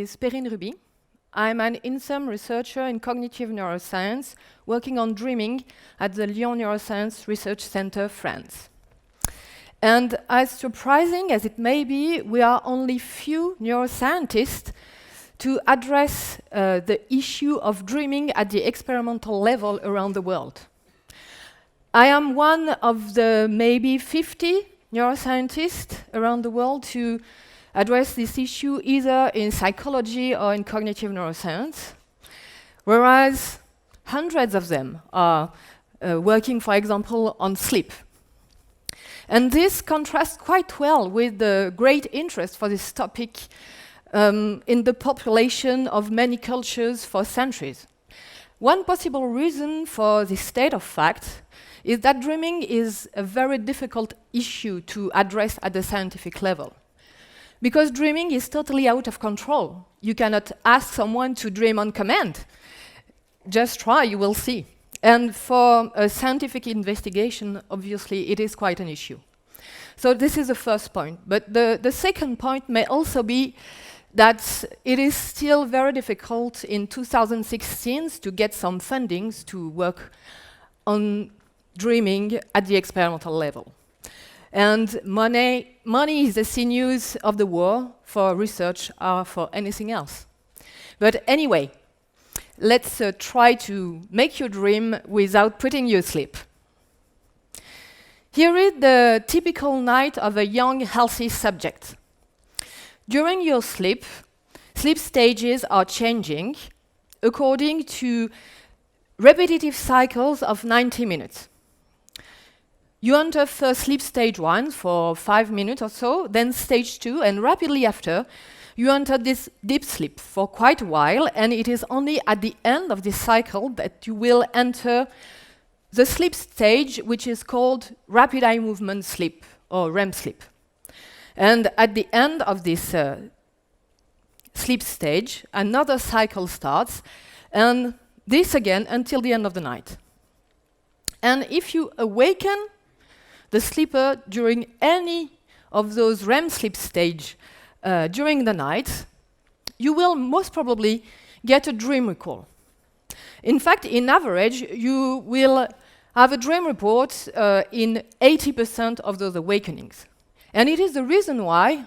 is Perrine Ruby. I'm an in-sum researcher in cognitive neuroscience working on dreaming at the Lyon Neuroscience Research Center, France. And as surprising as it may be, we are only few neuroscientists to address the issue of dreaming at the experimental level around the world. I am one of the maybe 50 neuroscientists around the world to address this issue either in psychology or in cognitive neuroscience, whereas hundreds of them are working, for example, on sleep. And this contrasts quite well with the great interest for this topic in the population of many cultures for centuries. One possible reason for this state of fact is that dreaming is a very difficult issue to address at the scientific level. Because dreaming is totally out of control. You cannot ask someone to dream on command. Just try, you will see. And for a scientific investigation, obviously, it is quite an issue. So this is the first point. But the second point may also be that it is still very difficult in 2016 to get some fundings to work on dreaming at the experimental level. And money is the sinews of the war for research or for anything else. But anyway, let's try to make you dream without putting you asleep. Here is the typical night of a young, healthy subject. During your sleep stages are changing according to repetitive cycles of 90 minutes. You enter first sleep stage 1 for 5 minutes or so, then stage 2, and rapidly after, you enter this deep sleep for quite a while, and it is only at the end of this cycle that you will enter the sleep stage, which is called rapid eye movement sleep, or REM sleep. And at the end of this sleep stage, another cycle starts, and this again until the end of the night. And if you awaken the sleeper during any of those REM sleep stage during the night, you will most probably get a dream recall. In fact, in average, you will have a dream report in 80% of those awakenings. And it is the reason why,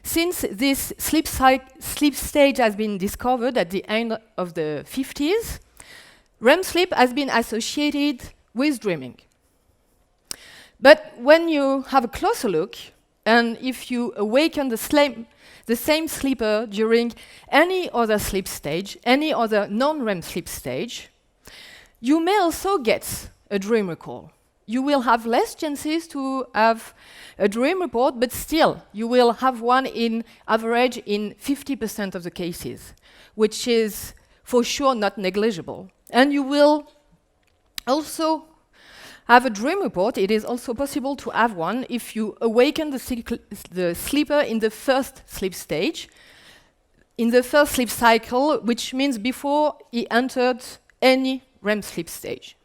since this sleep stage has been discovered at the end of the 50s, REM sleep has been associated with dreaming. But when you have a closer look, and if you awaken the same sleeper during any other sleep stage, any other non-REM sleep stage, you may also get a dream recall. You will have less chances to have a dream report, but still, you will have one in average in 50% of the cases, which is for sure not negligible. And you will also have a dream report. It is also possible to have one if you awaken the sleeper in the first sleep stage, in the first sleep cycle, which means before he entered any REM sleep stage.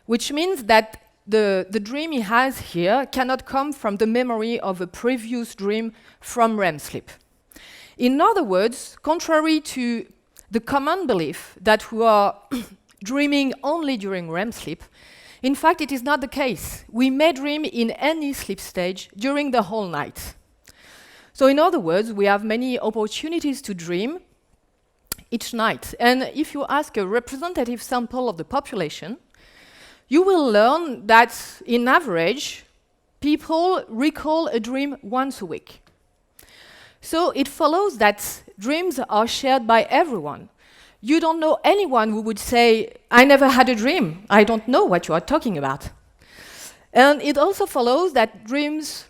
Which means that the dream he has here cannot come from the memory of a previous dream from REM sleep. In other words, contrary to the common belief that we are dreaming only during REM sleep, in fact, it is not the case. We may dream in any sleep stage during the whole night. So in other words, we have many opportunities to dream each night. And if you ask a representative sample of the population, you will learn that, in average, people recall a dream once a week. So it follows that dreams are shared by everyone. You don't know anyone who would say, I never had a dream. I don't know what you are talking about. And it also follows that dreams,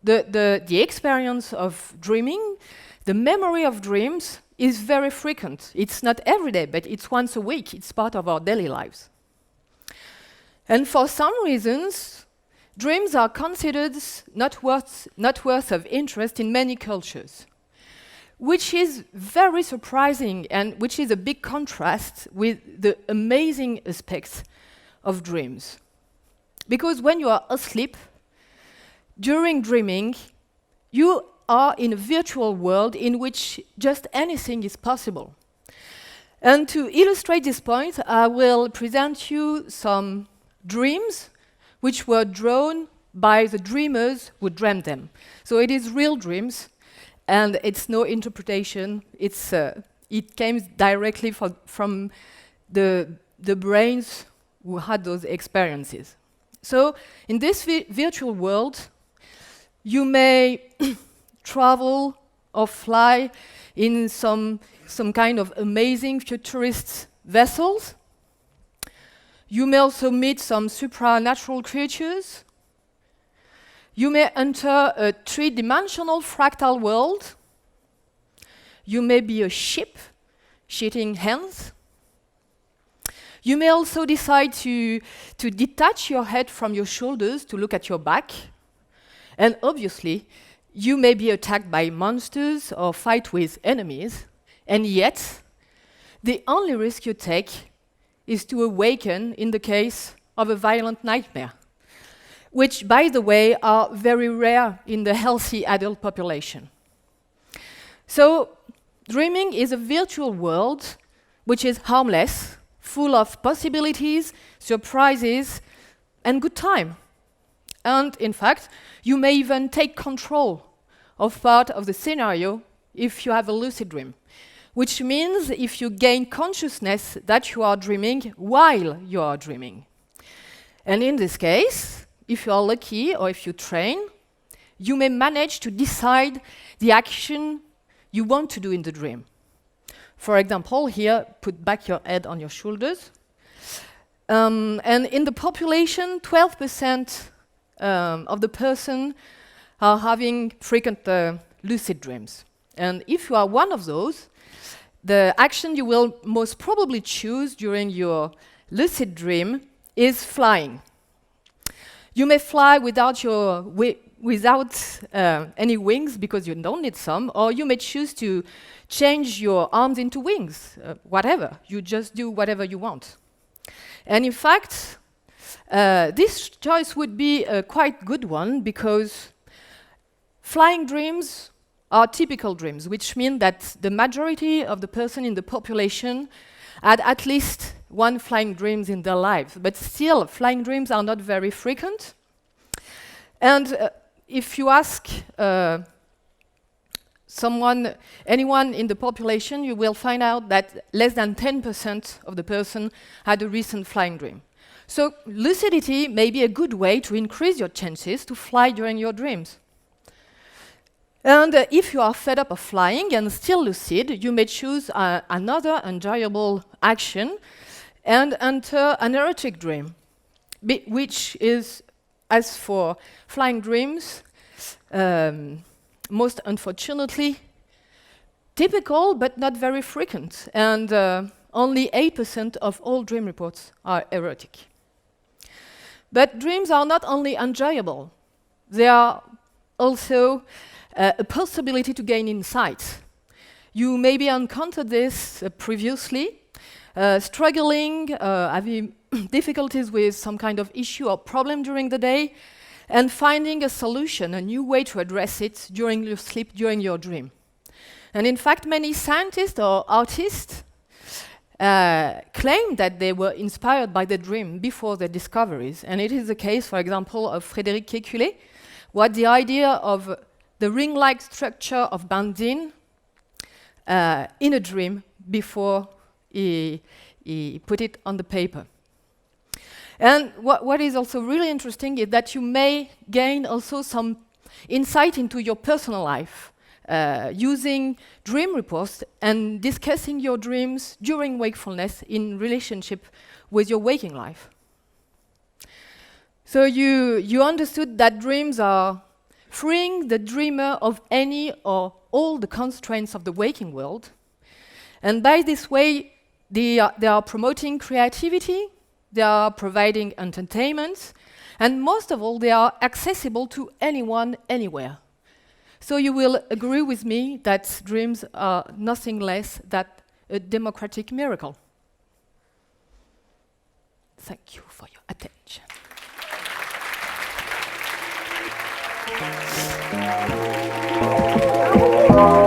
the experience of dreaming, the memory of dreams is very frequent. It's not every day, but it's once a week. It's part of our daily lives. And for some reasons, dreams are considered not worth of interest in many cultures, which is very surprising and which is a big contrast with the amazing aspects of dreams. Because when you are asleep, during dreaming, you are in a virtual world in which just anything is possible. And to illustrate this point, I will present you some dreams which were drawn by the dreamers who dreamt them. So it is real dreams, and it's no interpretation. It came directly from the brains who had those experiences. So in this virtual world, you may travel or fly in some kind of amazing futurist vessels. You may also meet some supernatural creatures. You may enter a three-dimensional fractal world. You may be a ship shooting hands. You may also decide to detach your head from your shoulders to look at your back. And obviously, you may be attacked by monsters or fight with enemies. And yet, the only risk you take is to awaken in the case of a violent nightmare, which, by the way, are very rare in the healthy adult population. So, dreaming is a virtual world which is harmless, full of possibilities, surprises, and good time. And in fact, you may even take control of part of the scenario if you have a lucid dream, which means if you gain consciousness that you are dreaming while you are dreaming. And in this case, if you are lucky or if you train, you may manage to decide the action you want to do in the dream. For example, here, put back your head on your shoulders. And in the population, 12% of the person are having frequent lucid dreams. And if you are one of those, the action you will most probably choose during your lucid dream is flying. You may fly without any wings because you don't need some, or you may choose to change your arms into wings, whatever. You just do whatever you want. And in fact, this choice would be a quite good one because flying dreams are typical dreams, which mean that the majority of the person in the population had at least one flying dreams in their life. But still, flying dreams are not very frequent. And if you ask anyone in the population, you will find out that less than 10% of the person had a recent flying dream. So lucidity may be a good way to increase your chances to fly during your dreams. And if you are fed up of flying and still lucid, you may choose another enjoyable action and enter an erotic dream, which is, as for flying dreams, most unfortunately typical but not very frequent. And only 8% of all dream reports are erotic. But dreams are not only enjoyable, they are also a possibility to gain insight. You maybe encountered this previously, struggling, having difficulties with some kind of issue or problem during the day, and finding a solution, a new way to address it during your sleep, during your dream. And in fact, many scientists or artists claim that they were inspired by the dream before their discoveries. And it is the case, for example, of Frédéric Kékulé, who had the idea of the ring-like structure of benzene in a dream before he put it on the paper. And what is also really interesting is that you may gain also some insight into your personal life using dream reports and discussing your dreams during wakefulness in relationship with your waking life. So you understood that dreams are freeing the dreamer of any or all the constraints of the waking world. And by this way, they are promoting creativity, they are providing entertainment, and most of all, they are accessible to anyone, anywhere. So you will agree with me that dreams are nothing less than a democratic miracle. Thank you for your attention. you.